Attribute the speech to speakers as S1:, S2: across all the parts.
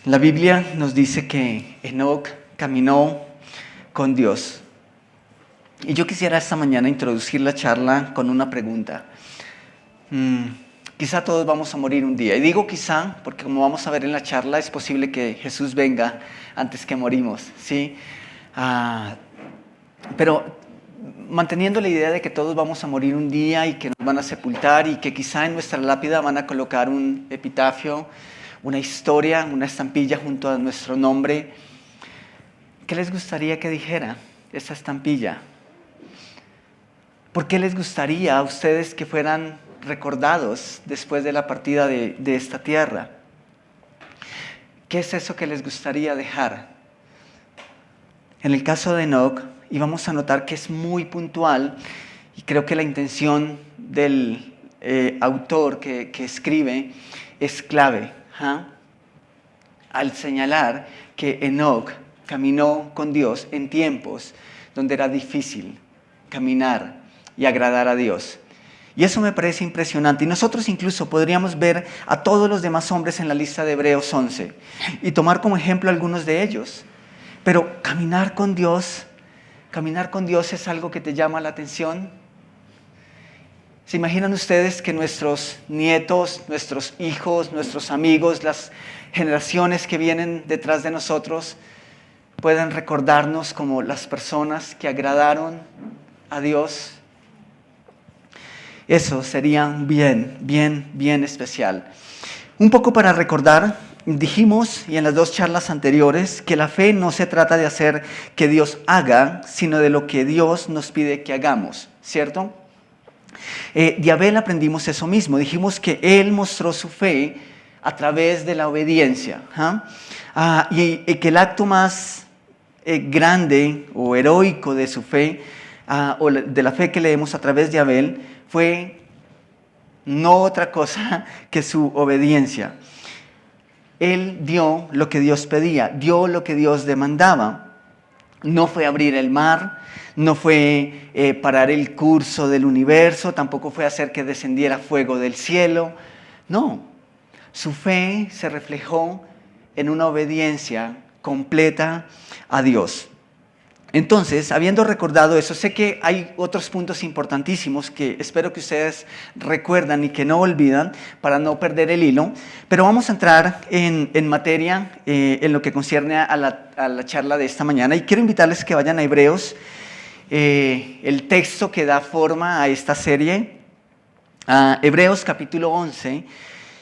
S1: La Biblia nos dice que Enoc caminó con Dios. Y yo quisiera esta mañana introducir la charla con una pregunta. Quizá todos vamos a morir un día. Y digo quizá porque, como vamos a ver en la charla, es posible que Jesús venga antes que morimos, ¿sí? Pero manteniendo la idea de que todos vamos a morir un día y que nos van a sepultar y que quizá en nuestra lápida van a colocar un epitafio, una historia, una estampilla junto a nuestro nombre, ¿qué les gustaría que dijera esa estampilla? ¿Por qué les gustaría a ustedes que fueran recordados después de la partida de esta tierra? ¿Qué es eso que les gustaría dejar? En el caso de Enoc, y vamos a notar que es muy puntual, y creo que la intención del autor que escribe es clave, al señalar que Enoc caminó con Dios en tiempos donde era difícil caminar y agradar a Dios. Y eso me parece impresionante. Y nosotros incluso podríamos ver a todos los demás hombres en la lista de Hebreos 11 y tomar como ejemplo algunos de ellos. Pero caminar con Dios es algo que te llama la atención. ¿Se imaginan ustedes que nuestros nietos, nuestros hijos, nuestros amigos, las generaciones que vienen detrás de nosotros puedan recordarnos como las personas que agradaron a Dios? Eso sería bien especial. Un poco para recordar, dijimos, y en las dos charlas anteriores, que la fe no se trata de hacer que Dios haga, sino de lo que Dios nos pide que hagamos, ¿cierto? De Abel aprendimos eso mismo. Dijimos que él mostró su fe a través de la obediencia. Y que el acto más grande o heroico de su fe, o de la fe que leemos a través de Abel, fue no otra cosa que su obediencia. Él dio lo que Dios pedía, dio lo que Dios demandaba. No fue abrir el mar, no fue parar el curso del universo, tampoco fue hacer que descendiera fuego del cielo. No, su fe se reflejó en una obediencia completa a Dios. Entonces, habiendo recordado eso, sé que hay otros puntos importantísimos que espero que ustedes recuerdan y que no olvidan para no perder el hilo, pero vamos a entrar en materia en lo que concierne a la charla de esta mañana, y quiero invitarles que vayan a Hebreos, el texto que da forma a esta serie, a Hebreos capítulo 11,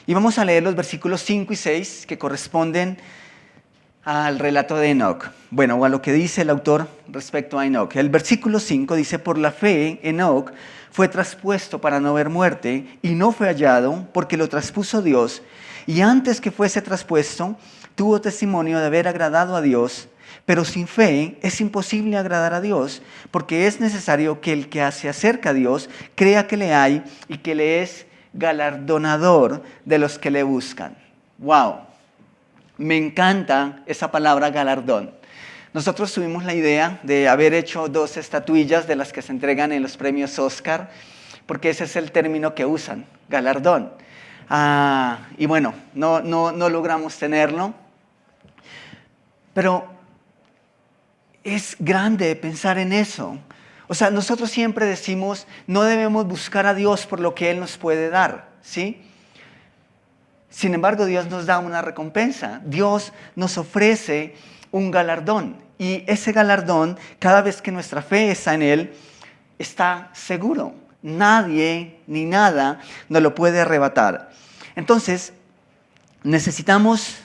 S1: y vamos a leer los versículos 5 y 6 que corresponden al relato de Enoc. Bueno, o a lo que dice el autor respecto a Enoc. El versículo 5 dice: por la fe, Enoc fue traspuesto para no ver muerte, y no fue hallado, porque lo traspuso Dios, y antes que fuese traspuesto, tuvo testimonio de haber agradado a Dios. Pero sin fe es imposible agradar a Dios, porque es necesario que el que se acerca a Dios crea que le hay y que le es galardonador de los que le buscan. ¡Wow! Me encanta esa palabra galardón. Nosotros tuvimos la idea de haber hecho 2 estatuillas de las que se entregan en los premios Oscar, porque ese es el término que usan, galardón. Y bueno, no logramos tenerlo, pero es grande pensar en eso. O sea, nosotros siempre decimos, no debemos buscar a Dios por lo que Él nos puede dar, ¿sí? Sin embargo, Dios nos da una recompensa. Dios nos ofrece un galardón. Y ese galardón, cada vez que nuestra fe está en Él, está seguro. Nadie ni nada nos lo puede arrebatar. Entonces, necesitamos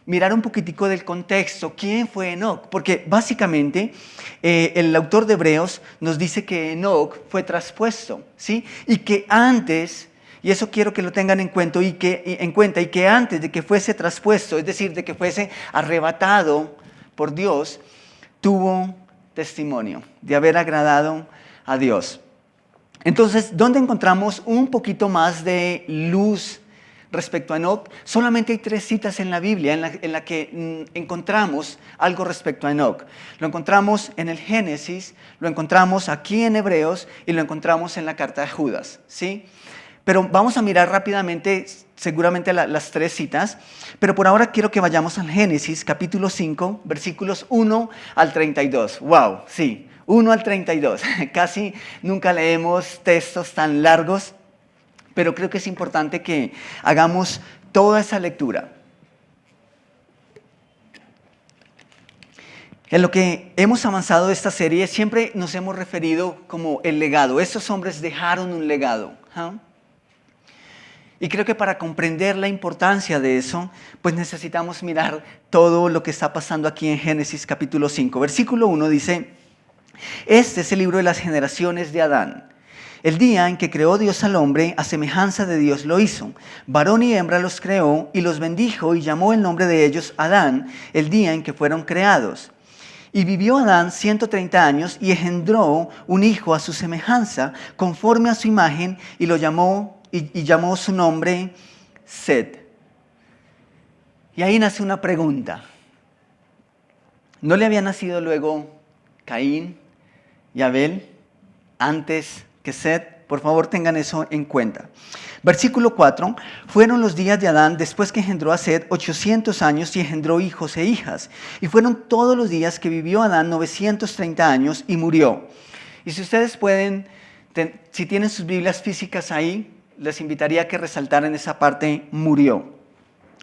S1: mirar un poquitico del contexto. ¿Quién fue Enoc? Porque básicamente el autor de Hebreos nos dice que Enoc fue traspuesto, ¿sí? Y que antes... Y eso quiero que lo tengan en cuenta, y que antes de que fuese traspuesto, es decir, de que fuese arrebatado por Dios, tuvo testimonio de haber agradado a Dios. Entonces, ¿dónde encontramos un poquito más de luz respecto a Enoc? Solamente hay 3 citas en la Biblia en la que encontramos algo respecto a Enoc. Lo encontramos en el Génesis, lo encontramos aquí en Hebreos y lo encontramos en la carta de Judas, ¿sí? pero vamos a mirar rápidamente seguramente las tres citas, pero por ahora quiero que vayamos al Génesis capítulo 5, versículos 1 al 32. ¡Wow! Sí, 1 al 32. Casi nunca leemos textos tan largos, pero creo que es importante que hagamos toda esa lectura. En lo que hemos avanzado de esta serie, siempre nos hemos referido como el legado. Estos hombres dejaron un legado. Y creo que para comprender la importancia de eso, pues necesitamos mirar todo lo que está pasando aquí en Génesis capítulo 5. Versículo 1 dice, este es el libro de las generaciones de Adán. El día en que creó Dios al hombre, a semejanza de Dios lo hizo. Varón y hembra los creó y los bendijo y llamó el nombre de ellos Adán, el día en que fueron creados. Y vivió Adán 130 años y engendró un hijo a su semejanza, conforme a su imagen, y lo llamó y llamó su nombre Set. Y ahí nace una pregunta. ¿No le había nacido luego Caín y Abel antes que Set? Por favor, tengan eso en cuenta. Versículo 4, fueron los días de Adán después que engendró a Set 800 años y engendró hijos e hijas. Y fueron todos los días que vivió Adán 930 años y murió. Y si ustedes pueden, si tienen sus Biblias físicas ahí, les invitaría a que resaltaran esa parte, murió.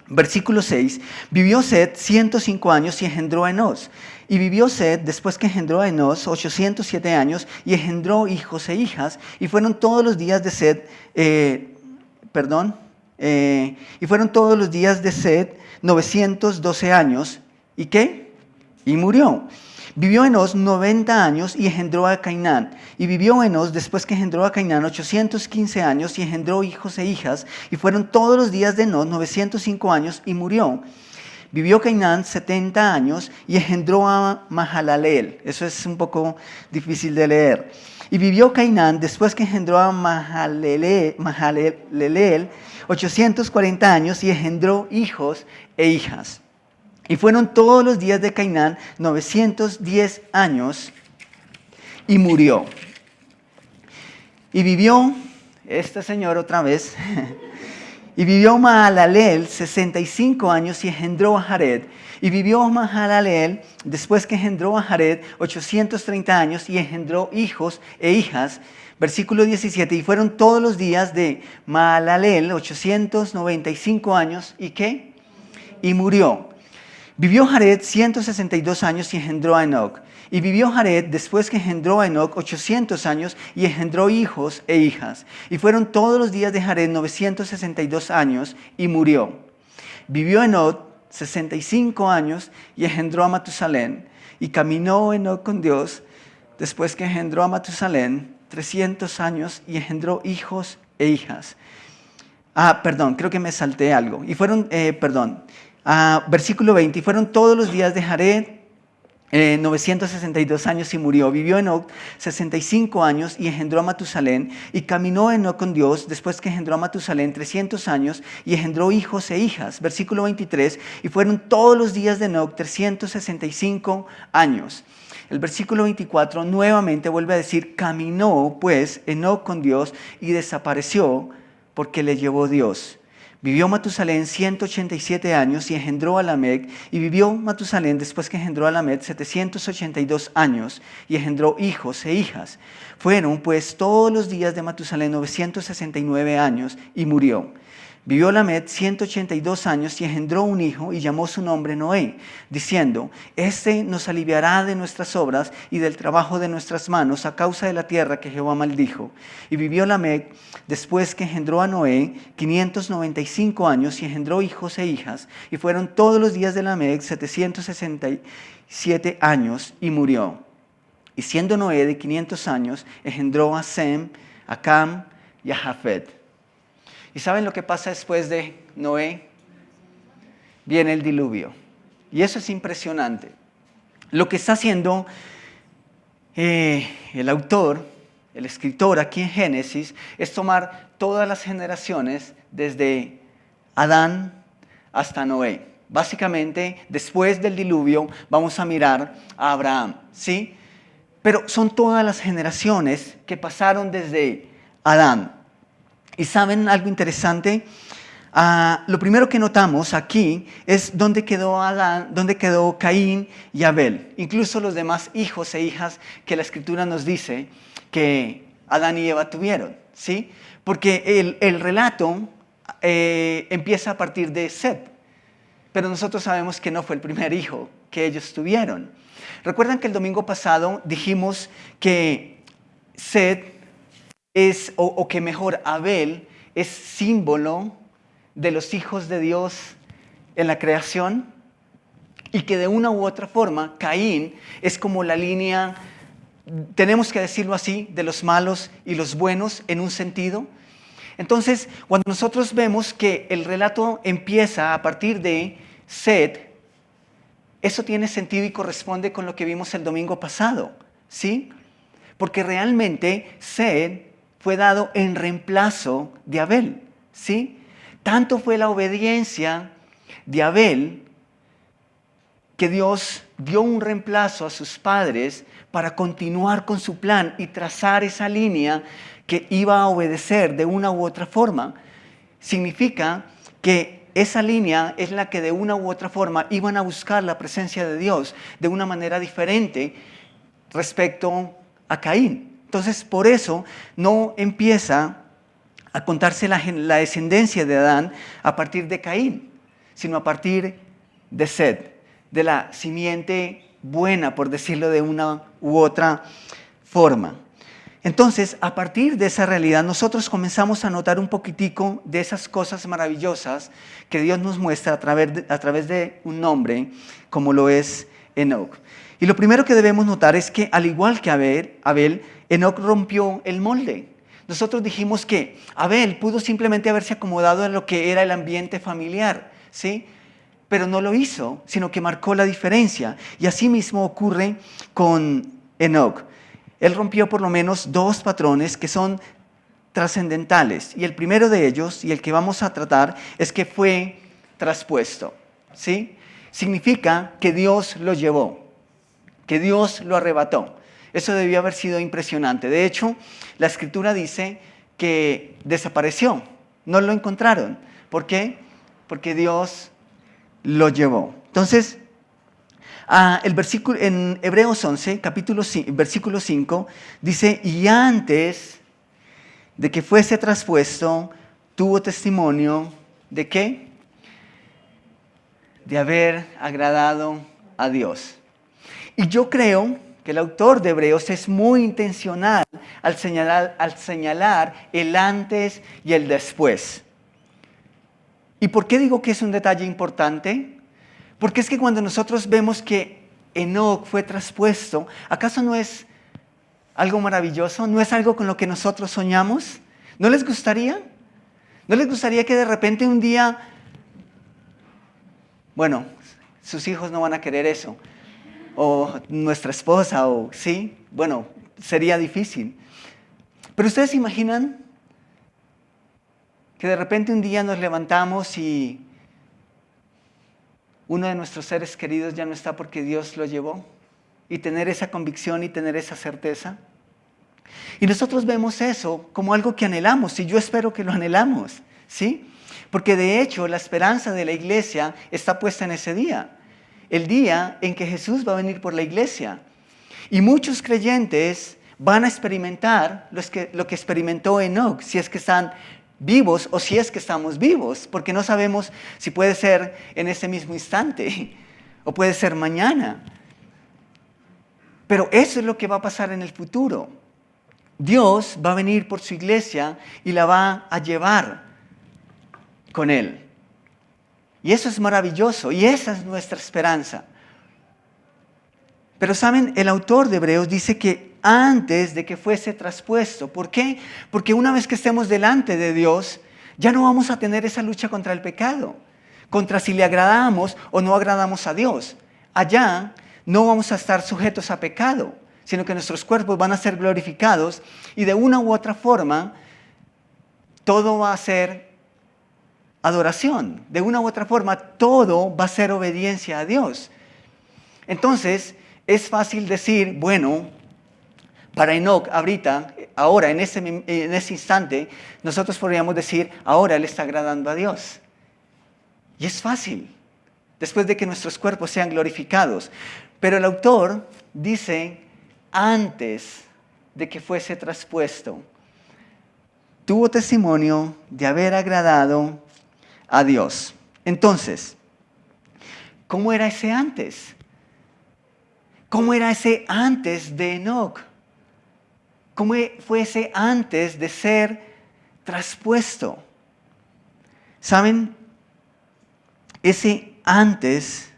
S1: Versículo 6, vivió Set 105 años y engendró a Enos. Y vivió Set, después que engendró a Enos, 807 años y engendró hijos e hijas. Y fueron todos los días de Set, y fueron todos los días de Set 912 años. ¿Y qué? Y murió. Vivió Enos 90 años y engendró a Cainán. Y vivió Enos después que engendró a Cainán 815 años y engendró hijos e hijas. Y fueron todos los días de Enos 905 años y murió. Vivió Cainán 70 años y engendró a Mahalaleel. Eso es un poco difícil de leer. Y vivió Cainán después que engendró a Mahalaleel 840 años y engendró hijos e hijas. Y fueron todos los días de Cainán 910 años y murió. Y vivió, este señor otra vez, y vivió Mahalaleel 65 años y engendró a Jared. Y vivió Mahalaleel después que engendró a Jared 830 años y engendró hijos e hijas. Versículo 17, y fueron todos los días de Mahalaleel 895 años, ¿y qué? Y murió. Vivió Jared 162 años y engendró a Enoc. Y vivió Jared después que engendró a Enoc 800 años y engendró hijos e hijas. Y fueron todos los días de Jared 962 años y murió. Vivió Enoc 65 años y engendró a Matusalén. Y caminó Enoc con Dios después que engendró a Matusalén 300 años y engendró hijos e hijas. Creo que me salté algo. Y fueron, versículo 20, y fueron todos los días de Jared 962 años y murió. Vivió Enoc 65 años y engendró a Matusalén. Y caminó Enoc con Dios después que engendró a Matusalén 300 años y engendró hijos e hijas. Versículo 23, y fueron todos los días de Enoc 365 años. El versículo 24 nuevamente vuelve a decir, caminó pues Enoc con Dios y desapareció porque le llevó Dios. Vivió Matusalén 187 años y engendró a Lamec. Y vivió Matusalén después que engendró a Lamec 782 años y engendró hijos e hijas. Fueron pues todos los días de Matusalén 969 años y murió. Vivió Lamec 182 años y engendró un hijo y llamó su nombre Noé, diciendo, este nos aliviará de nuestras obras y del trabajo de nuestras manos a causa de la tierra que Jehová maldijo. Y vivió Lamec después que engendró a Noé 595 años y engendró hijos e hijas. Y fueron todos los días de Lamec 767 años y murió. Y siendo Noé de 500 años, engendró a Sem, a Cam y a Jafet. ¿Y saben lo que pasa después de Noé? Viene el diluvio. Y eso es impresionante. Lo que está haciendo el autor, el escritor aquí en Génesis, es tomar todas las generaciones desde Adán hasta Noé. Básicamente, después del diluvio, vamos a mirar a Abraham, ¿sí? Pero son todas las generaciones que pasaron desde Adán. Y ¿saben algo interesante? Lo primero que notamos aquí es dónde quedó Adán, dónde quedó Caín y Abel. Incluso los demás hijos e hijas que la Escritura nos dice que Adán y Eva tuvieron, ¿sí? Porque el relato empieza a partir de Set, pero nosotros sabemos que no fue el primer hijo que ellos tuvieron. ¿Recuerdan que el domingo pasado dijimos que Set es, o que mejor, Abel es símbolo de los hijos de Dios en la creación? Y que de una u otra forma, Caín es como la línea, tenemos que decirlo así, de los malos y los buenos en un sentido. Entonces, cuando nosotros vemos que el relato empieza a partir de Set, eso tiene sentido y corresponde con lo que vimos el domingo pasado, ¿sí? Porque realmente Set fue dado en reemplazo de Abel, ¿sí? Tanto fue la obediencia de Abel que Dios dio un reemplazo a sus padres para continuar con su plan y trazar esa línea que iba a obedecer de una u otra forma. Significa que esa línea es la que de una u otra forma iban a buscar la presencia de Dios de una manera diferente respecto a Caín. Entonces, por eso no empieza a contarse la descendencia de Adán a partir de Caín, sino a partir de Set, de la simiente buena, por decirlo de una u otra forma. Entonces, a partir de esa realidad, nosotros comenzamos a notar un poquitico de esas cosas maravillosas que Dios nos muestra a través de un nombre como lo es Enoc. Y lo primero que debemos notar es que, al igual que Abel, Enoc rompió el molde. Nosotros dijimos que Abel pudo simplemente haberse acomodado en lo que era el ambiente familiar, ¿sí? Pero no lo hizo, sino que marcó la diferencia. Y así mismo ocurre con Enoc. Él rompió por lo menos dos patrones que son trascendentales. Y el primero de ellos, y el que vamos a tratar, es que fue traspuesto, ¿sí? Significa que Dios lo llevó, que Dios lo arrebató. Eso debió haber sido impresionante. De hecho, la Escritura dice que desapareció, no lo encontraron. ¿Por qué? Porque Dios lo llevó. Entonces, el versículo, en Hebreos 11, versículo 5, dice, y antes de que fuese traspuesto, tuvo testimonio ¿de qué? De haber agradado a Dios. Y yo creo que el autor de Hebreos es muy intencional al señalar el antes y el después. ¿Y por qué digo que es un detalle importante? Porque es que cuando nosotros vemos que Enoc fue traspuesto, ¿acaso no es algo maravilloso? ¿No es algo con lo que nosotros soñamos? ¿No les gustaría? ¿No les gustaría que de repente un día, bueno, sus hijos no van a querer eso, o nuestra esposa, o sí, bueno, sería difícil. Pero ustedes se imaginan que de repente un día nos levantamos y uno de nuestros seres queridos ya no está porque Dios lo llevó, y tener esa convicción y tener esa certeza. Y nosotros vemos eso como algo que anhelamos, y yo espero que lo anhelamos, ¿sí? Porque de hecho la esperanza de la iglesia está puesta en ese día, el día en que Jesús va a venir por la iglesia. Y muchos creyentes van a experimentar lo que experimentó Enoc, si es que están vivos o si es que estamos vivos, porque no sabemos si puede ser en ese mismo instante o puede ser mañana. Pero eso es lo que va a pasar en el futuro. Dios va a venir por su iglesia y la va a llevar con Él. Y eso es maravilloso y esa es nuestra esperanza. Pero saben, el autor de Hebreos dice que antes de que fuese traspuesto. ¿Por qué? Porque una vez que estemos delante de Dios, ya no vamos a tener esa lucha contra el pecado, contra si le agradamos o no agradamos a Dios. Allá no vamos a estar sujetos a pecado, sino que nuestros cuerpos van a ser glorificados y de una u otra forma todo va a ser adoración. De una u otra forma todo va a ser obediencia a Dios. Entonces es fácil decir, bueno, para Enoc ahorita ahora, en ese instante, nosotros podríamos decir, ahora Él está agradando a Dios. Y es fácil, después de que nuestros cuerpos sean glorificados. Pero el autor dice, antes de que fuese traspuesto, tuvo testimonio de haber agradado a Dios. Entonces, ¿cómo era ese antes? ¿Cómo era ese antes de Enoc? ¿Cómo fue ese antes de ser traspuesto? ¿Saben? Ese antes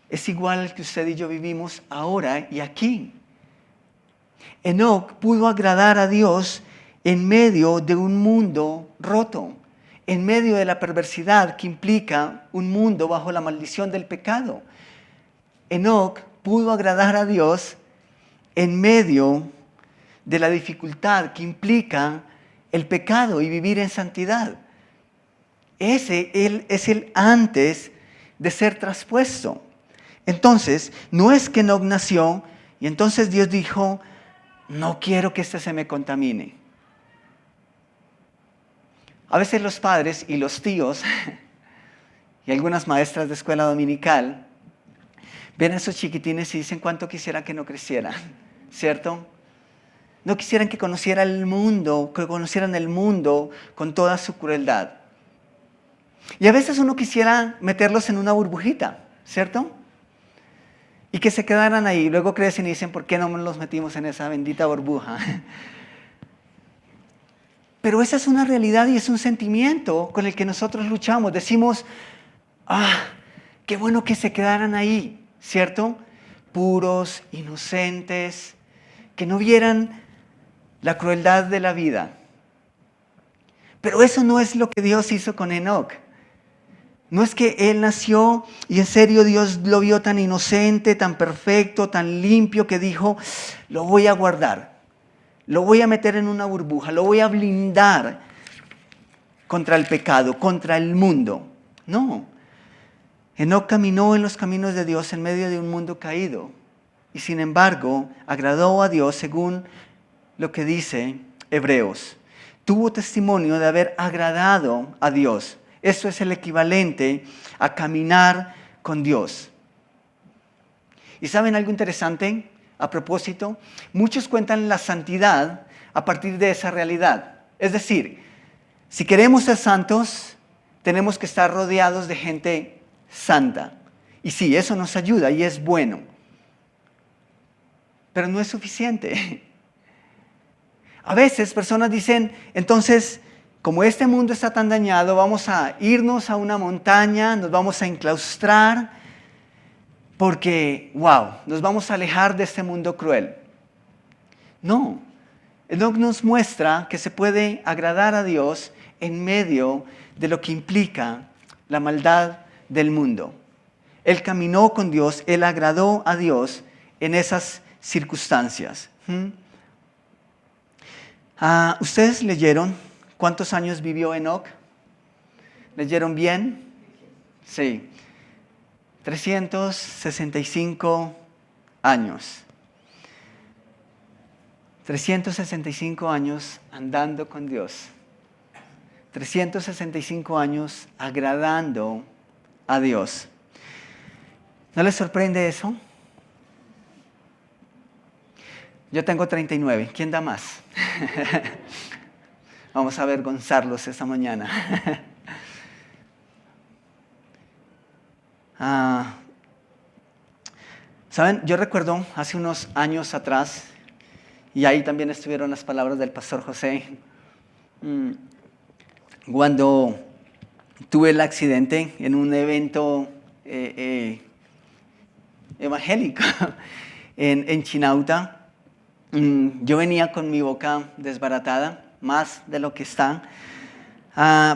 S1: es igual al que usted y yo vivimos ahora y aquí. Enoc pudo agradar a Dios en medio de un mundo roto, en medio de la perversidad que implica un mundo bajo la maldición del pecado. Enoc pudo agradar a Dios en medio de la dificultad que implica el pecado y vivir en santidad. Él es el antes de ser traspuesto. Entonces, no es que Enoc nació y entonces Dios dijo, no quiero que este se me contamine. A veces los padres y los tíos y algunas maestras de escuela dominical ven a esos chiquitines y dicen cuánto quisieran que no crecieran, ¿cierto? No quisieran que conocieran el mundo con toda su crueldad. Y a veces uno quisiera meterlos en una burbujita, ¿cierto? Y que se quedaran ahí. Luego crecen y dicen, ¿por qué no los metimos en esa bendita burbuja? Pero esa es una realidad y es un sentimiento con el que nosotros luchamos. Decimos, qué bueno que se quedaran ahí, ¿cierto? Puros, inocentes, que no vieran la crueldad de la vida. Pero eso no es lo que Dios hizo con Enoc. No es que él nació y en serio Dios lo vio tan inocente, tan perfecto, tan limpio que dijo, lo voy a guardar, lo voy a meter en una burbuja, lo voy a blindar contra el pecado, contra el mundo. No, Enoc caminó en los caminos de Dios en medio de un mundo caído y sin embargo agradó a Dios según lo que dice Hebreos. Tuvo testimonio de haber agradado a Dios. Esto es el equivalente a caminar con Dios. ¿Y saben algo interesante? A propósito, muchos cuentan la santidad a partir de esa realidad. Es decir, si queremos ser santos, tenemos que estar rodeados de gente santa. Y sí, eso nos ayuda y es bueno. Pero no es suficiente. A veces personas dicen, entonces, como este mundo está tan dañado, vamos a irnos a una montaña, nos vamos a enclaustrar, porque, nos vamos a alejar de este mundo cruel. No, Enoc nos muestra que se puede agradar a Dios en medio de lo que implica la maldad del mundo. Él caminó con Dios, él agradó a Dios en esas circunstancias. ¿Ustedes leyeron cuántos años vivió Enoc? ¿Leyeron bien? Sí. 365 años. 365 años andando con Dios. 365 años agradando a Dios. ¿No les sorprende eso? Yo tengo 39. ¿Quién da más? Vamos a avergonzarlos esta mañana. ¿Saben? Yo recuerdo hace unos años atrás, y ahí también estuvieron las palabras del pastor José, cuando tuve el accidente en un evento evangélico en Chinauta. Yo venía con mi boca desbaratada, más de lo que está.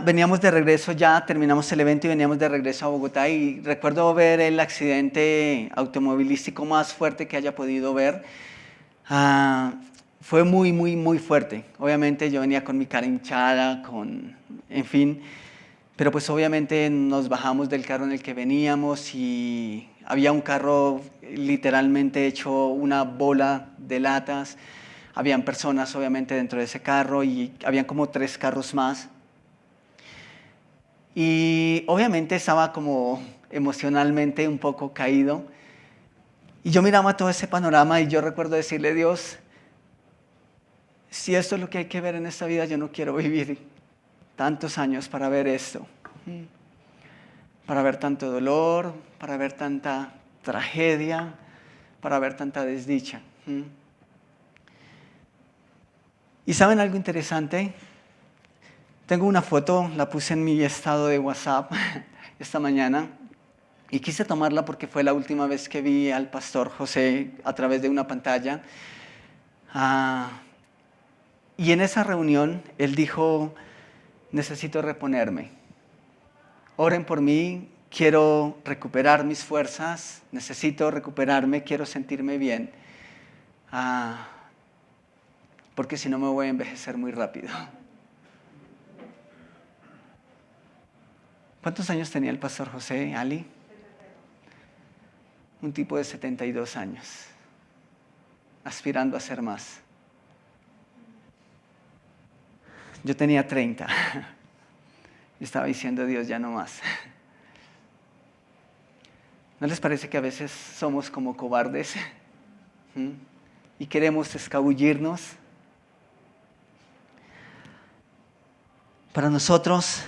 S1: Veníamos de regreso ya, terminamos el evento y veníamos de regreso a Bogotá y recuerdo ver el accidente automovilístico más fuerte que haya podido ver. Fue muy, muy, muy fuerte. Obviamente yo venía con mi cara hinchada, en fin, pero pues obviamente nos bajamos del carro en el que veníamos y había un carro literalmente hecho una bola de latas. Habían personas obviamente dentro de ese carro y habían como 3 carros más. Y obviamente estaba como emocionalmente un poco caído. Y yo miraba todo ese panorama y yo recuerdo decirle: Dios, si esto es lo que hay que ver en esta vida, yo no quiero vivir tantos años para ver esto. Para ver tanto dolor, para ver tanta tragedia, para ver tanta desdicha. ¿Y saben algo interesante? Tengo una foto, la puse en mi estado de WhatsApp esta mañana y quise tomarla porque fue la última vez que vi al pastor José a través de una pantalla. Y en esa reunión él dijo: necesito reponerme. Oren por mí, quiero recuperar mis fuerzas, necesito recuperarme, quiero sentirme bien. Porque si no me voy a envejecer muy rápido. ¿Cuántos años tenía el pastor José, Ali? Un tipo de 72 años, aspirando a ser más. Yo tenía 30. Yo estaba diciendo: Dios, ya no más. ¿No les parece que a veces somos como cobardes? Y queremos escabullirnos. Para nosotros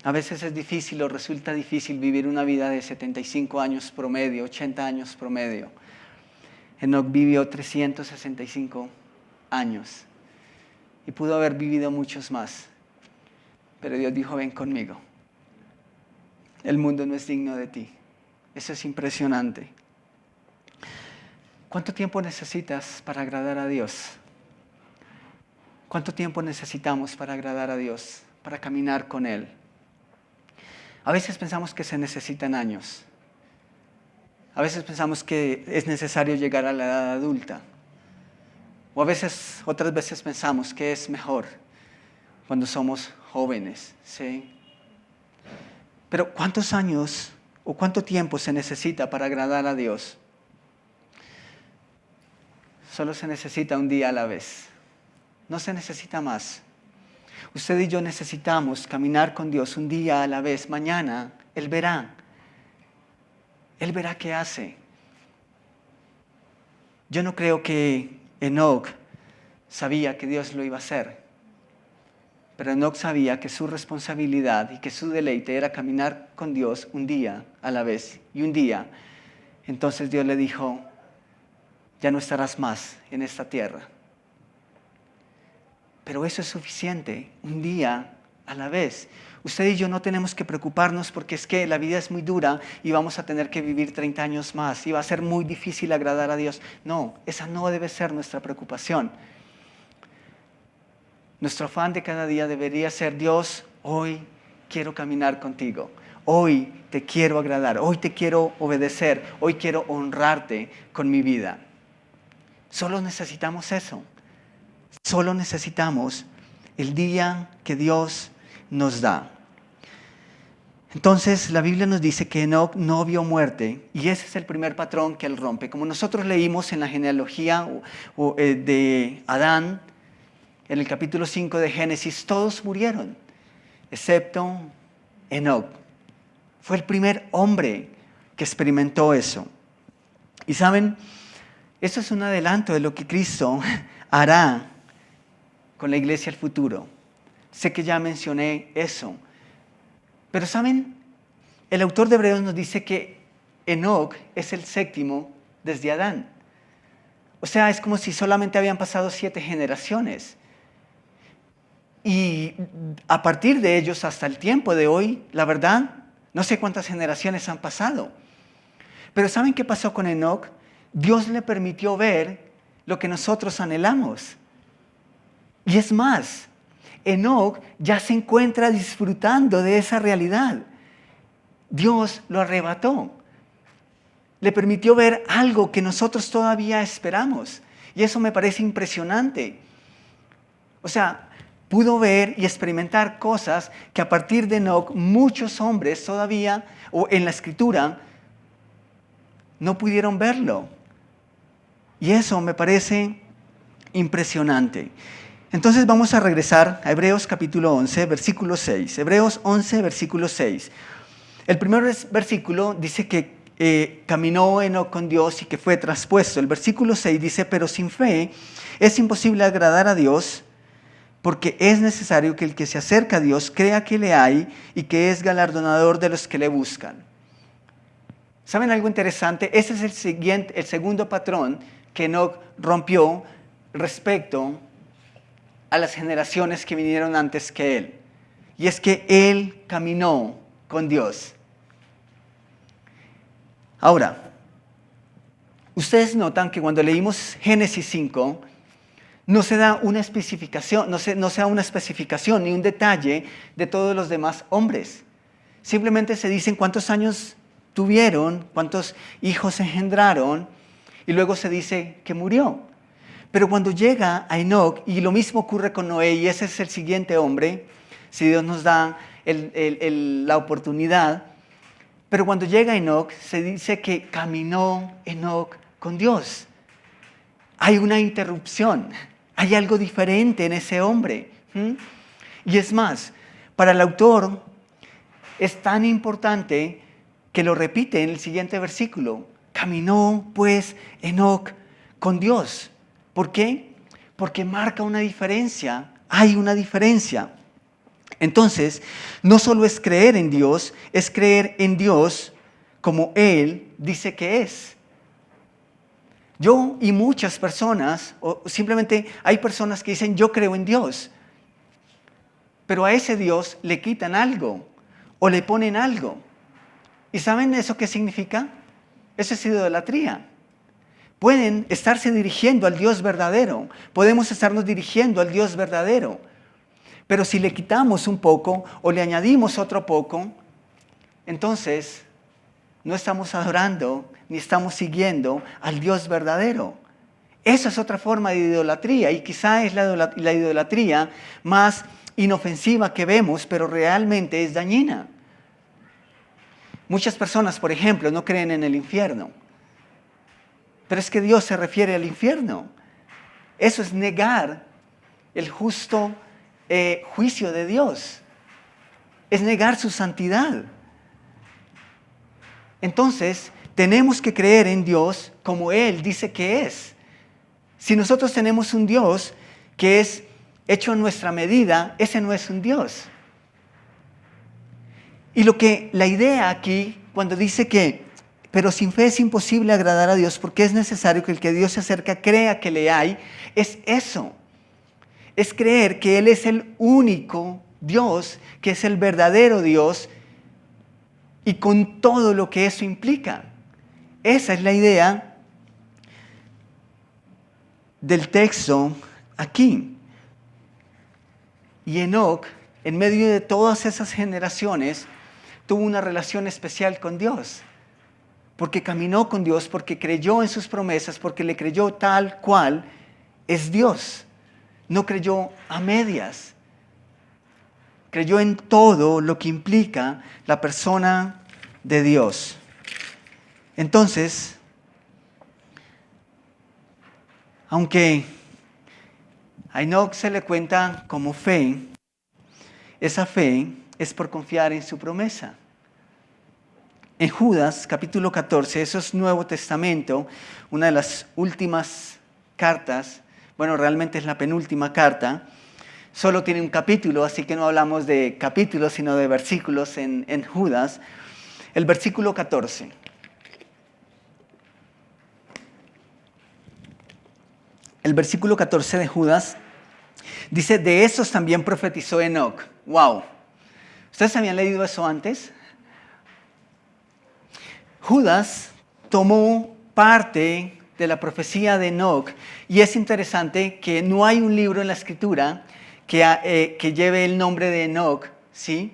S1: a veces es difícil o resulta difícil vivir una vida de 75 años promedio, 80 años promedio. Enoc vivió 365 años y pudo haber vivido muchos más. Pero Dios dijo: ven conmigo. El mundo no es digno de ti. Eso es impresionante. ¿Cuánto tiempo necesitas para agradar a Dios? ¿Cuánto tiempo necesitamos para agradar a Dios, para caminar con Él? A veces pensamos que se necesitan años. A veces pensamos que es necesario llegar a la edad adulta. O otras veces pensamos que es mejor cuando somos jóvenes, ¿sí? Pero ¿cuántos años o cuánto tiempo se necesita para agradar a Dios? Solo se necesita un día a la vez. No se necesita más. Usted y yo necesitamos caminar con Dios un día a la vez. Mañana Él verá. Él verá qué hace. Yo no creo que Enoc sabía que Dios lo iba a hacer. Pero Enoc sabía que su responsabilidad y que su deleite era caminar con Dios un día a la vez. Y un día, entonces Dios le dijo: ya no estarás más en esta tierra. Pero eso es suficiente, un día a la vez. Usted y yo no tenemos que preocuparnos porque es que la vida es muy dura y vamos a tener que vivir 30 años más y va a ser muy difícil agradar a Dios. No, esa no debe ser nuestra preocupación. Nuestro afán de cada día debería ser: Dios, hoy quiero caminar contigo. Hoy te quiero agradar, hoy te quiero obedecer, hoy quiero honrarte con mi vida. Solo necesitamos eso. Solo necesitamos el día que Dios nos da. Entonces la Biblia nos dice que Enoc no vio muerte y ese es el primer patrón que él rompe. Como nosotros leímos en la genealogía de Adán, en el capítulo 5 de Génesis, todos murieron, excepto Enoc. Fue el primer hombre que experimentó eso. Y saben, eso es un adelanto de lo que Cristo hará con la iglesia al futuro. Sé que ya mencioné eso. Pero ¿saben? El autor de Hebreos nos dice que Enoc es el séptimo desde Adán. O sea, es como si solamente habían pasado 7 generaciones. Y a partir de ellos hasta el tiempo de hoy, la verdad, no sé cuántas generaciones han pasado. Pero ¿saben qué pasó con Enoc? Dios le permitió ver lo que nosotros anhelamos. Y es más, Enoc ya se encuentra disfrutando de esa realidad. Dios lo arrebató. Le permitió ver algo que nosotros todavía esperamos. Y eso me parece impresionante. O sea, pudo ver y experimentar cosas que a partir de Enoc muchos hombres todavía, o en la Escritura, no pudieron verlo. Y eso me parece impresionante. Entonces vamos a regresar a Hebreos capítulo 11, versículo 6. Hebreos 11, versículo 6. El primer versículo dice que caminó Enoc con Dios y que fue traspuesto. El versículo 6 dice, pero sin fe es imposible agradar a Dios, porque es necesario que el que se acerca a Dios crea que le hay y que es galardonador de los que le buscan. ¿Saben algo interesante? Ese es el segundo patrón que Enoc rompió respecto a las generaciones que vinieron antes que él. Y es que él caminó con Dios. Ahora, ustedes notan que cuando leímos Génesis 5, no se da una especificación, no se da una especificación ni un detalle de todos los demás hombres. Simplemente se dicen cuántos años tuvieron, cuántos hijos engendraron, y luego se dice que murió. Pero cuando llega a Enoc, y lo mismo ocurre con Noé, y ese es el siguiente hombre, si Dios nos da la oportunidad, pero cuando llega Enoc, se dice que caminó Enoc con Dios. Hay una interrupción, hay algo diferente en ese hombre. Y es más, para el autor es tan importante que lo repite en el siguiente versículo. Caminó pues Enoc con Dios. ¿Por qué? Porque marca una diferencia, hay una diferencia. Entonces, no solo es creer en Dios, es creer en Dios como Él dice que es. Yo y muchas personas, o simplemente hay personas que dicen yo creo en Dios, pero a ese Dios le quitan algo o le ponen algo. ¿Y saben eso qué significa? Eso es idolatría. Pueden estarse dirigiendo al Dios verdadero, podemos estarnos dirigiendo al Dios verdadero, pero si le quitamos un poco o le añadimos otro poco, entonces no estamos adorando ni estamos siguiendo al Dios verdadero. Esa es otra forma de idolatría y quizá es la idolatría más inofensiva que vemos, pero realmente es dañina. Muchas personas, por ejemplo, no creen en el infierno. Pero es que Dios se refiere al infierno. Eso es negar el justo juicio de Dios. Es negar su santidad. Entonces, tenemos que creer en Dios como Él dice que es. Si nosotros tenemos un Dios que es hecho a nuestra medida, ese no es un Dios. Y la idea aquí, cuando dice que pero sin fe es imposible agradar a Dios porque es necesario que el que Dios se acerca crea que le hay, es eso. Es creer que Él es el único Dios, que es el verdadero Dios y con todo lo que eso implica. Esa es la idea del texto aquí. Y Enoc, en medio de todas esas generaciones, tuvo una relación especial con Dios. Porque caminó con Dios, porque creyó en sus promesas, porque le creyó tal cual es Dios. No creyó a medias. Creyó en todo lo que implica la persona de Dios. Entonces, aunque a Enoc se le cuenta como fe, esa fe es por confiar en su promesa. En Judas, capítulo 14, eso es Nuevo Testamento, una de las últimas cartas, bueno, realmente es la penúltima carta, solo tiene un capítulo, así que no hablamos de capítulos, sino de versículos en Judas. El versículo 14. El versículo 14 de Judas dice, de esos también profetizó Enoc. ¡Wow! ¿Ustedes habían leído eso antes? Judas tomó parte de la profecía de Enoc y es interesante que no hay un libro en la Escritura que lleve el nombre de Enoc, ¿sí?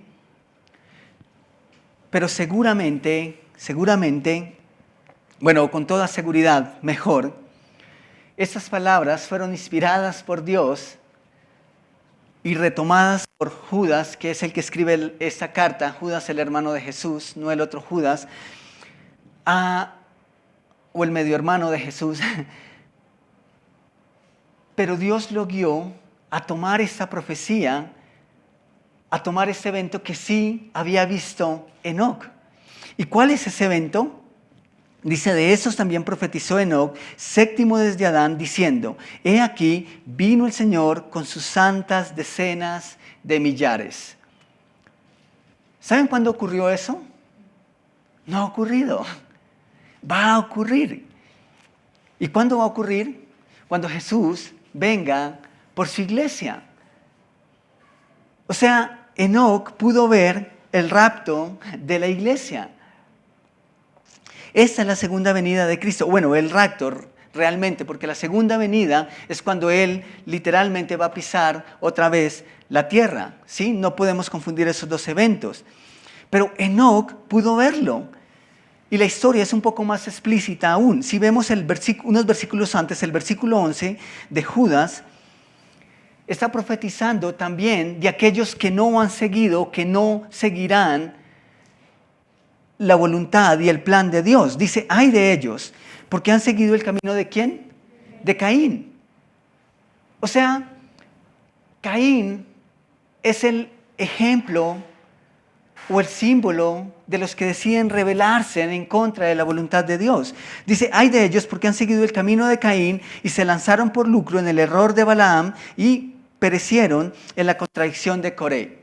S1: Pero seguramente, bueno, con toda seguridad, mejor, estas palabras fueron inspiradas por Dios y retomadas por Judas, que es el que escribe esta carta, Judas el hermano de Jesús, no el otro Judas, o el medio hermano de Jesús. pero Dios lo guió a tomar esta profecía, a tomar este evento que sí había visto Enoc. ¿Y cuál es ese evento? Dice, de esos también profetizó Enoc, séptimo desde Adán, diciendo, he aquí, vino el Señor con sus santas decenas de millares. ¿Saben cuándo ocurrió eso? No ha ocurrido. Va a ocurrir. ¿Y cuándo va a ocurrir? Cuando Jesús venga por su iglesia. O sea, Enoc pudo ver el rapto de la iglesia. Esta es la segunda venida de Cristo. Bueno, el rapto realmente, porque la segunda venida es cuando Él literalmente va a pisar otra vez la tierra. ¿Sí? No podemos confundir esos dos eventos. Pero Enoc pudo verlo. Y la historia es un poco más explícita aún. Si vemos unos versículos antes, el versículo 11 de Judas, está profetizando también de aquellos que no han seguido, que no seguirán la voluntad y el plan de Dios. Dice, ay de ellos, porque han seguido el camino ¿de quién? De Caín. O sea, Caín es el ejemplo o el símbolo de los que deciden rebelarse en contra de la voluntad de Dios. Dice, ay de ellos porque han seguido el camino de Caín y se lanzaron por lucro en el error de Balaam y perecieron en la contradicción de Coré.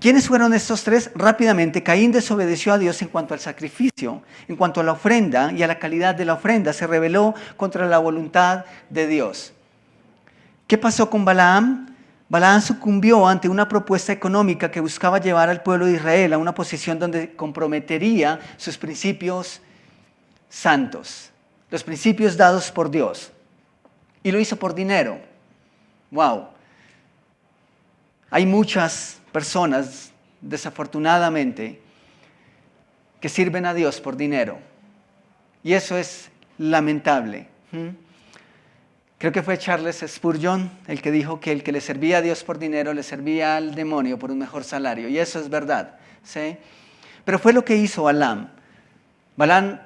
S1: ¿Quiénes fueron estos tres? Rápidamente, Caín desobedeció a Dios en cuanto al sacrificio, en cuanto a la ofrenda y a la calidad de la ofrenda. Se rebeló contra la voluntad de Dios. ¿Qué pasó con Balaam? Balaam sucumbió ante una propuesta económica que buscaba llevar al pueblo de Israel a una posición donde comprometería sus principios santos, los principios dados por Dios. Y lo hizo por dinero. ¡Wow! Hay muchas personas, desafortunadamente, que sirven a Dios por dinero. Y eso es lamentable. Creo que fue Charles Spurgeon el que dijo que el que le servía a Dios por dinero le servía al demonio por un mejor salario. Y eso es verdad. ¿Sí? Pero fue lo que hizo Balaam. Balaam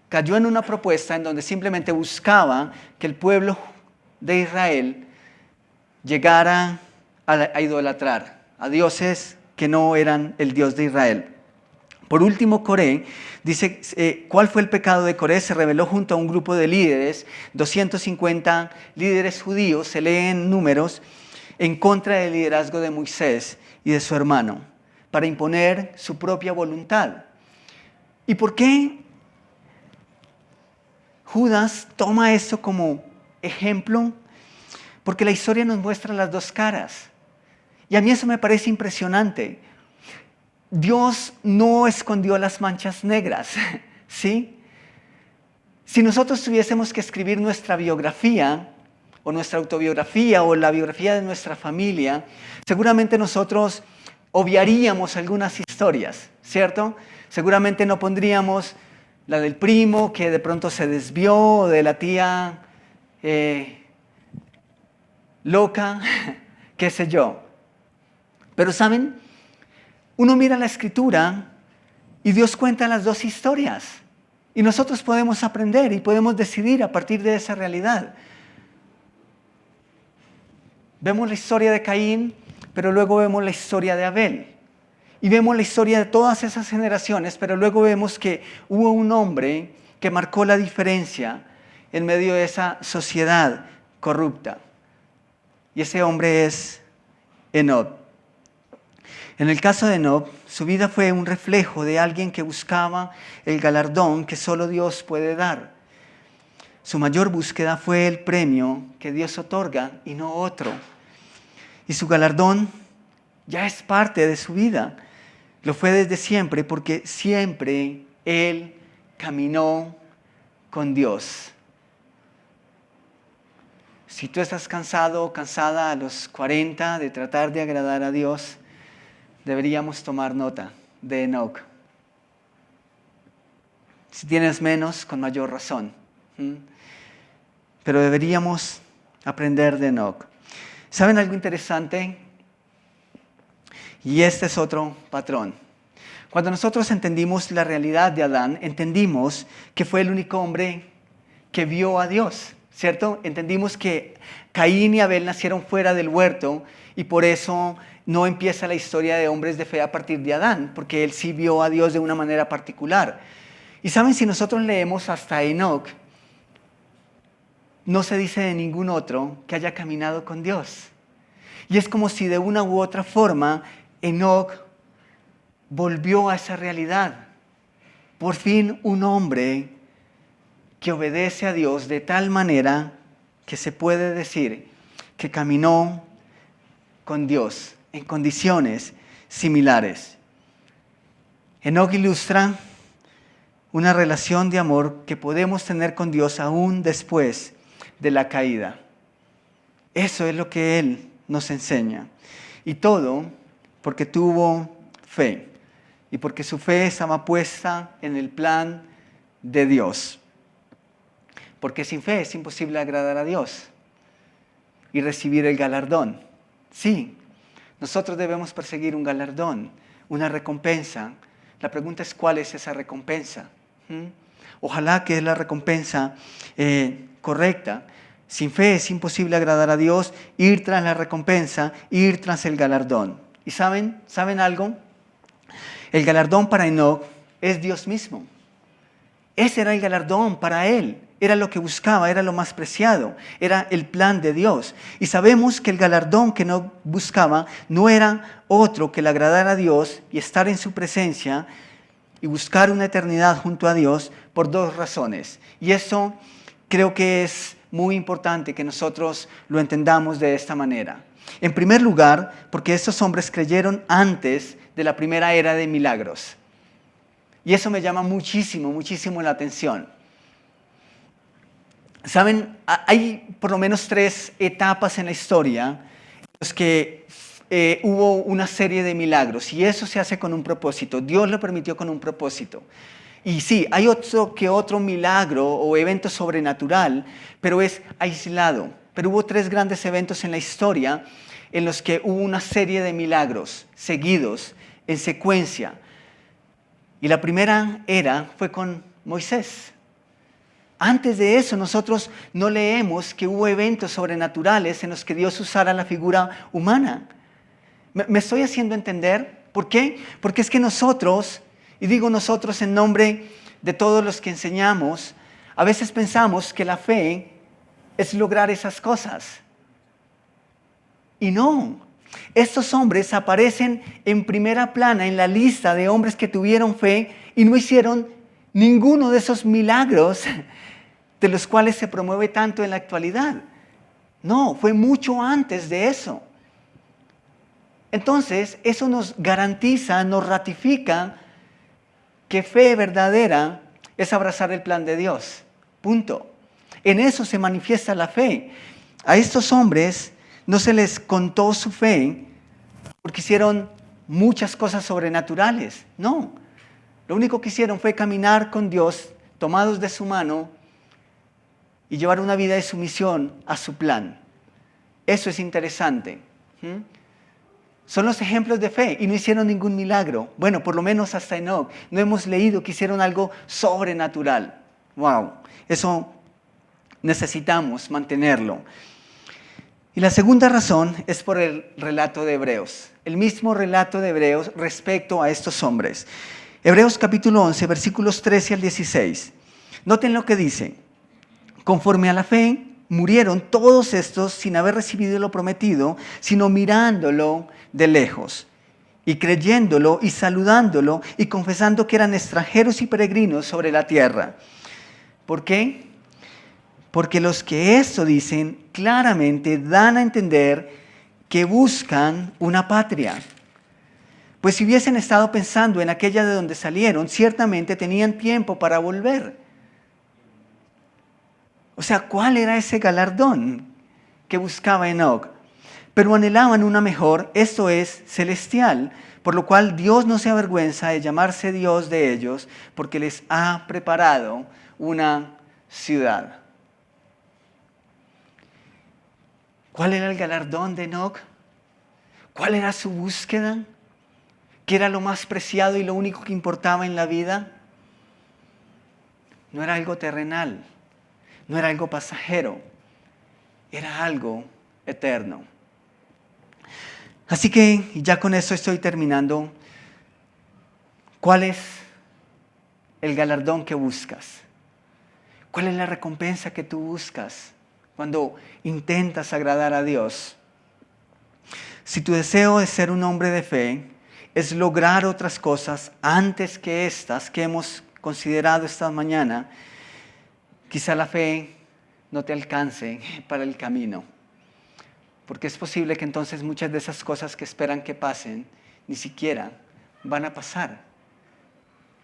S1: cayó en una propuesta en donde simplemente buscaba que el pueblo de Israel llegara a idolatrar a dioses que no eran el Dios de Israel. Por último, Coré, dice, ¿cuál fue el pecado de Coré? Se rebeló junto a un grupo de líderes, 250 líderes judíos, se leen Números, en contra del liderazgo de Moisés y de su hermano, para imponer su propia voluntad. ¿Y por qué Judas toma esto como ejemplo? Porque la historia nos muestra las dos caras. Y a mí eso me parece impresionante. Dios no escondió las manchas negras, ¿sí? Si nosotros tuviésemos que escribir nuestra biografía, o nuestra autobiografía, o la biografía de nuestra familia, seguramente nosotros obviaríamos algunas historias, ¿cierto? Seguramente no pondríamos la del primo que de pronto se desvió, o de la tía loca, qué sé yo. Pero ¿saben? Uno mira la Escritura y Dios cuenta las dos historias. Y nosotros podemos aprender y podemos decidir a partir de esa realidad. Vemos la historia de Caín, pero luego vemos la historia de Abel. Y vemos la historia de todas esas generaciones, pero luego vemos que hubo un hombre que marcó la diferencia en medio de esa sociedad corrupta. Y ese hombre es Enoc. En el caso de Enoc, su vida fue un reflejo de alguien que buscaba el galardón que solo Dios puede dar. Su mayor búsqueda fue el premio que Dios otorga y no otro. Y su galardón ya es parte de su vida. Lo fue desde siempre porque siempre él caminó con Dios. Si tú estás cansado o cansada a los 40 de tratar de agradar a Dios, deberíamos tomar nota de Enoc. Si tienes menos, con mayor razón. Pero deberíamos aprender de Enoc. ¿Saben algo interesante? Y este es otro patrón. Cuando nosotros entendimos la realidad de Adán, entendimos que fue el único hombre que vio a Dios. ¿cierto? Entendimos que Caín y Abel nacieron fuera del huerto y por eso no empieza la historia de hombres de fe a partir de Adán, porque él sí vio a Dios de una manera particular. Y saben, si nosotros leemos hasta Enoc, no se dice de ningún otro que haya caminado con Dios. Y es como si de una u otra forma Enoc volvió a esa realidad. Por fin un hombre que obedece a Dios de tal manera que se puede decir que caminó con Dios en condiciones similares. Enoc ilustra una relación de amor que podemos tener con Dios aún después de la caída. Eso es lo que Él nos enseña. Y todo porque tuvo fe y porque su fe estaba puesta en el plan de Dios. Porque sin fe es imposible agradar a Dios y recibir el galardón. Sí, nosotros debemos perseguir un galardón, una recompensa. La pregunta es, ¿cuál es esa recompensa? Ojalá que es la recompensa correcta. Sin fe es imposible agradar a Dios, ir tras la recompensa, ir tras el galardón. ¿Y saben algo? El galardón para Enoc es Dios mismo. Ese era el galardón para él. Era lo que buscaba, era lo más preciado, era el plan de Dios. Y sabemos que el galardón que Enoc buscaba no era otro que el agradar a Dios y estar en su presencia y buscar una eternidad junto a Dios por dos razones. Y eso creo que es muy importante que nosotros lo entendamos de esta manera. En primer lugar, porque estos hombres creyeron antes de la primera era de milagros. Y eso me llama muchísimo, muchísimo la atención. Saben, hay por lo menos 3 etapas en la historia en las que hubo una serie de milagros y eso se hace con un propósito. Dios lo permitió con un propósito. Y sí, hay otro milagro o evento sobrenatural, pero es aislado. Pero hubo 3 grandes eventos en la historia en los que hubo una serie de milagros seguidos en secuencia. Y la primera fue con Moisés. Antes de eso, nosotros no leemos que hubo eventos sobrenaturales en los que Dios usara la figura humana. ¿Me estoy haciendo entender? ¿Por qué? Porque es que nosotros, y digo nosotros en nombre de todos los que enseñamos, a veces pensamos que la fe es lograr esas cosas. Y no. Estos hombres aparecen en primera plana en la lista de hombres que tuvieron fe y no hicieron ninguno de esos milagros de los cuales se promueve tanto en la actualidad. No, fue mucho antes de eso. Entonces, eso nos garantiza, nos ratifica que fe verdadera es abrazar el plan de Dios. Punto. En eso se manifiesta la fe. A estos hombres no se les contó su fe porque hicieron muchas cosas sobrenaturales. No. Lo único que hicieron fue caminar con Dios, tomados de su mano, y llevar una vida de sumisión a su plan. Eso es interesante. Son los ejemplos de fe y no hicieron ningún milagro. Bueno, por lo menos hasta Enoc. No hemos leído que hicieron algo sobrenatural. Wow, eso necesitamos mantenerlo. Y la segunda razón es por el relato de Hebreos. El mismo relato de Hebreos respecto a estos hombres. Hebreos capítulo 11, versículos 13 al 16. Noten lo que dice. Conforme a la fe, murieron todos estos sin haber recibido lo prometido, sino mirándolo de lejos, y creyéndolo y saludándolo y confesando que eran extranjeros y peregrinos sobre la tierra. ¿Por qué? Porque los que esto dicen claramente dan a entender que buscan una patria. Pues si hubiesen estado pensando en aquella de donde salieron, ciertamente tenían tiempo para volver. O sea, ¿cuál era ese galardón que buscaba Enoc? Pero anhelaban una mejor, esto es, celestial, por lo cual Dios no se avergüenza de llamarse Dios de ellos, porque les ha preparado una ciudad. ¿Cuál era el galardón de Enoc? ¿Cuál era su búsqueda? ¿Qué era lo más preciado y lo único que importaba en la vida? No era algo terrenal. no era algo pasajero, era algo eterno. Así que ya con eso estoy terminando. ¿Cuál es el galardón que buscas? ¿Cuál es la recompensa que tú buscas cuando intentas agradar a Dios? Si tu deseo es ser un hombre de fe, es lograr otras cosas antes que estas que hemos considerado esta mañana, quizá la fe no te alcance para el camino. Porque es posible que entonces muchas de esas cosas que esperan que pasen ni siquiera van a pasar.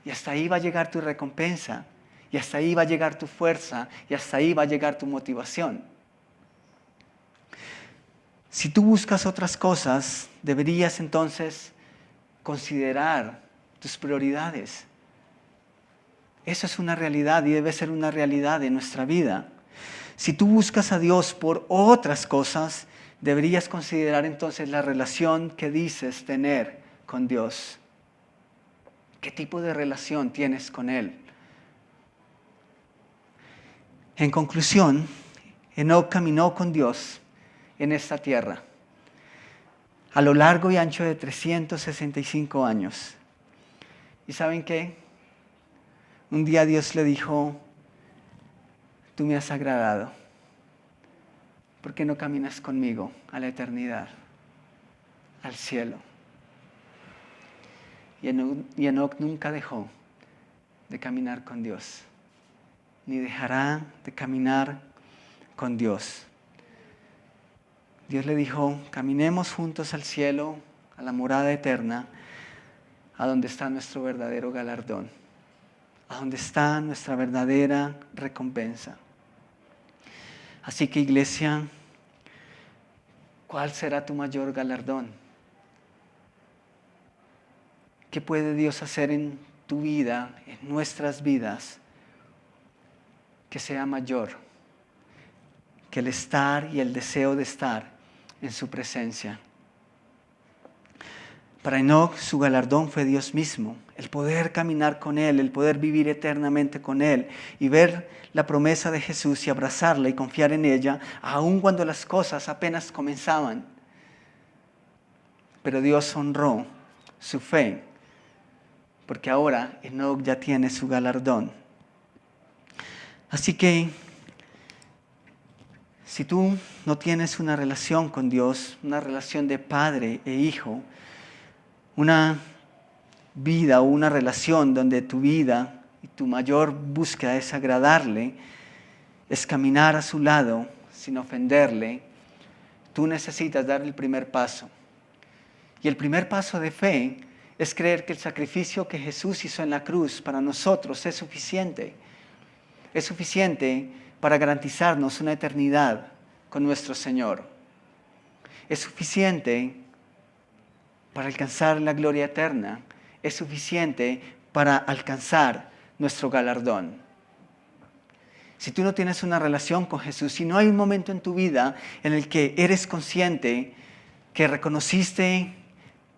S1: Y hasta ahí va a llegar tu recompensa. Y hasta ahí va a llegar tu fuerza. Y hasta ahí va a llegar tu motivación. Si tú buscas otras cosas, deberías entonces considerar tus prioridades. Eso es una realidad y debe ser una realidad de nuestra vida. Si tú buscas a Dios por otras cosas, deberías considerar entonces la relación que dices tener con Dios. ¿Qué tipo de relación tienes con Él? En conclusión, Enoc caminó con Dios en esta tierra a lo largo y ancho de 365 años. ¿Y saben qué? Un día Dios le dijo, tú me has agradado. ¿Por qué no caminas conmigo a la eternidad, al cielo? Y Enoc nunca dejó de caminar con Dios, ni dejará de caminar con Dios. Dios le dijo, caminemos juntos al cielo, a la morada eterna, a donde está nuestro verdadero galardón, a donde está nuestra verdadera recompensa. Así que, iglesia, ¿cuál será tu mayor galardón? ¿Qué puede Dios hacer en tu vida, en nuestras vidas, que sea mayor que el estar y el deseo de estar en su presencia? Para Enoc su galardón fue Dios mismo, el poder caminar con Él, el poder vivir eternamente con Él y ver la promesa de Jesús y abrazarla y confiar en ella, aun cuando las cosas apenas comenzaban. Pero Dios honró su fe, porque ahora Enoc ya tiene su galardón. Así que, si tú no tienes una relación con Dios, una relación de padre e hijo, una vida o una relación donde tu vida y tu mayor búsqueda es agradarle, es caminar a su lado sin ofenderle, tú necesitas dar el primer paso. Y el primer paso de fe es creer que el sacrificio que Jesús hizo en la cruz para nosotros es suficiente. Es suficiente para garantizarnos una eternidad con nuestro Señor. Es suficiente para alcanzar la gloria eterna. Es suficiente para alcanzar nuestro galardón. Si tú no tienes una relación con Jesús, si no hay un momento en tu vida en el que eres consciente que reconociste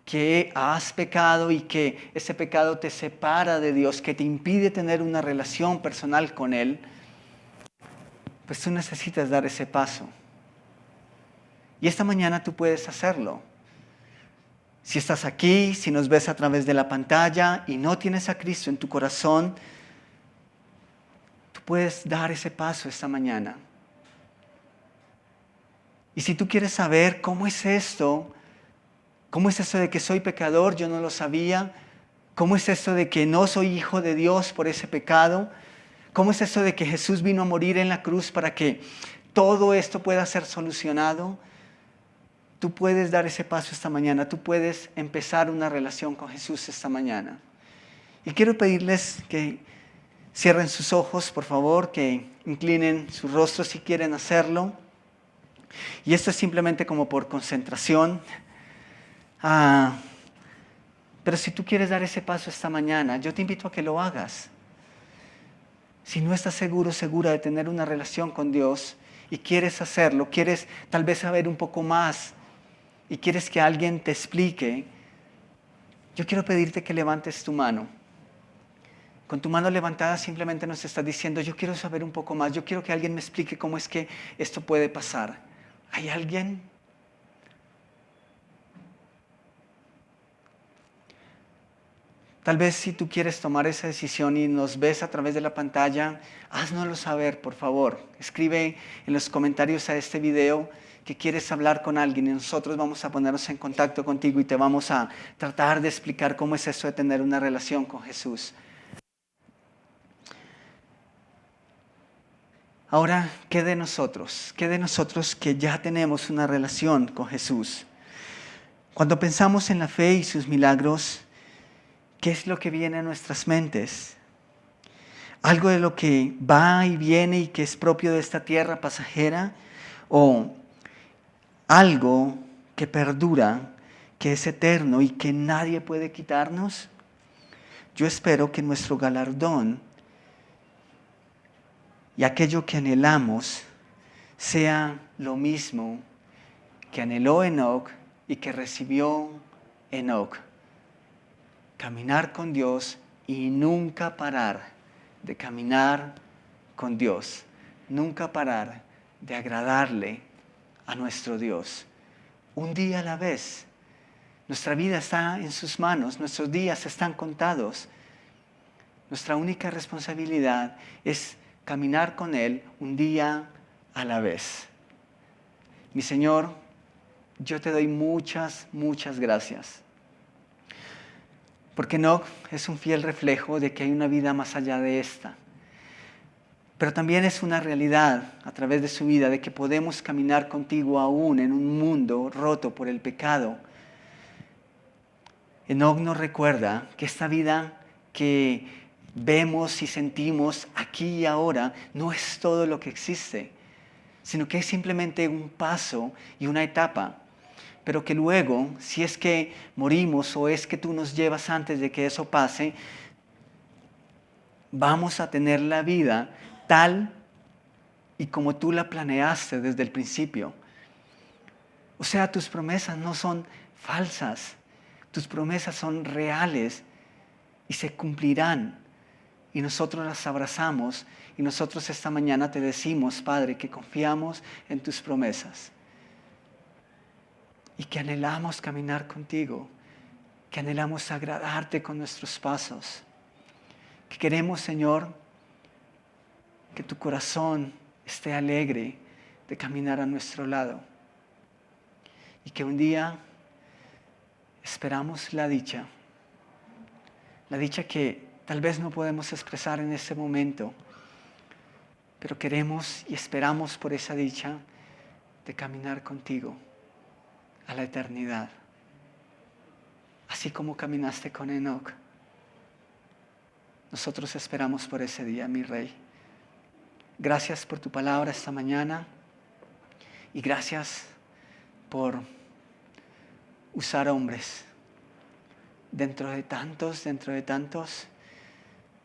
S1: que has pecado y que ese pecado te separa de Dios, que te impide tener una relación personal con Él, pues tú necesitas dar ese paso. Y esta mañana tú puedes hacerlo. Si estás aquí, si nos ves a través de la pantalla y no tienes a Cristo en tu corazón, tú puedes dar ese paso esta mañana. Y si tú quieres saber cómo es esto de que soy pecador, yo no lo sabía, cómo es esto de que no soy hijo de Dios por ese pecado, cómo es esto de que Jesús vino a morir en la cruz para que todo esto pueda ser solucionado, tú puedes dar ese paso esta mañana, tú puedes empezar una relación con Jesús esta mañana. Y quiero pedirles que cierren sus ojos, por favor, que inclinen su rostro si quieren hacerlo. Y esto es simplemente como por concentración. Pero si tú quieres dar ese paso esta mañana, yo te invito a que lo hagas. Si no estás seguro, segura de tener una relación con Dios y quieres hacerlo, quieres tal vez saber un poco más y quieres que alguien te explique, yo quiero pedirte que levantes tu mano. Con tu mano levantada simplemente nos estás diciendo, yo quiero saber un poco más, yo quiero que alguien me explique cómo es que esto puede pasar. ¿Hay alguien? Tal vez si tú quieres tomar esa decisión y nos ves a través de la pantalla, háznoslo saber, por favor. Escribe en los comentarios a este video que quieres hablar con alguien y nosotros vamos a ponernos en contacto contigo y te vamos a tratar de explicar cómo es eso de tener una relación con Jesús. Ahora, ¿qué de nosotros? ¿Qué de nosotros que ya tenemos una relación con Jesús? Cuando pensamos en la fe y sus milagros, ¿qué es lo que viene a nuestras mentes? ¿Algo de lo que va y viene y que es propio de esta tierra pasajera? ¿O algo que perdura, que es eterno y que nadie puede quitarnos? Yo espero que nuestro galardón y aquello que anhelamos sea lo mismo que anheló Enoc y que recibió Enoc. Caminar con Dios y nunca parar de caminar con Dios. Nunca parar de agradarle a nuestro Dios. Un día a la vez. Nuestra vida está en sus manos, nuestros días están contados. Nuestra única responsabilidad es caminar con Él un día a la vez. Mi Señor, yo te doy muchas, muchas gracias. Porque Enoc es un fiel reflejo de que hay una vida más allá de esta. Pero también es una realidad a través de su vida de que podemos caminar contigo aún en un mundo roto por el pecado. Enoc nos recuerda que esta vida que vemos y sentimos aquí y ahora no es todo lo que existe, sino que es simplemente un paso y una etapa. Pero que luego, si es que morimos o es que tú nos llevas antes de que eso pase, vamos a tener la vida tal y como tú la planeaste desde el principio. O sea, tus promesas no son falsas, tus promesas son reales y se cumplirán. Y nosotros las abrazamos y nosotros esta mañana te decimos, Padre, que confiamos en tus promesas. Y que anhelamos caminar contigo, que anhelamos agradarte con nuestros pasos. Que queremos, Señor, que tu corazón esté alegre de caminar a nuestro lado. Y que un día esperamos la dicha que tal vez no podemos expresar en este momento, pero queremos y esperamos por esa dicha de caminar contigo a la eternidad, así como caminaste con Enoc. Nosotros esperamos por ese día, mi Rey. Gracias por tu palabra esta mañana y gracias por usar hombres dentro de tantos,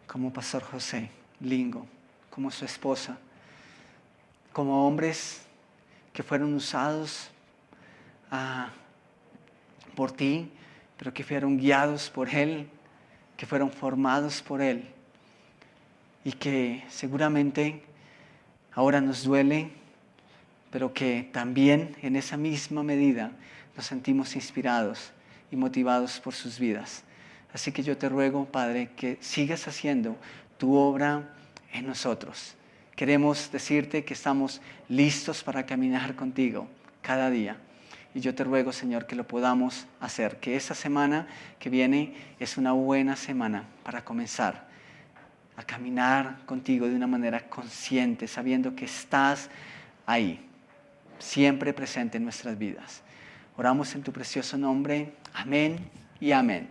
S1: como Pastor José Lingo, como su esposa, como hombres que fueron usados por ti, pero que fueron guiados por Él, que fueron formados por Él y que seguramente ahora nos duele, pero que también en esa misma medida nos sentimos inspirados y motivados por sus vidas. Así que yo te ruego, Padre, que sigas haciendo tu obra en nosotros. Queremos decirte que estamos listos para caminar contigo cada día. Y yo te ruego, Señor, que lo podamos hacer, que esa semana que viene es una buena semana para comenzar a caminar contigo de una manera consciente, sabiendo que estás ahí, siempre presente en nuestras vidas. Oramos en tu precioso nombre. Amén y amén.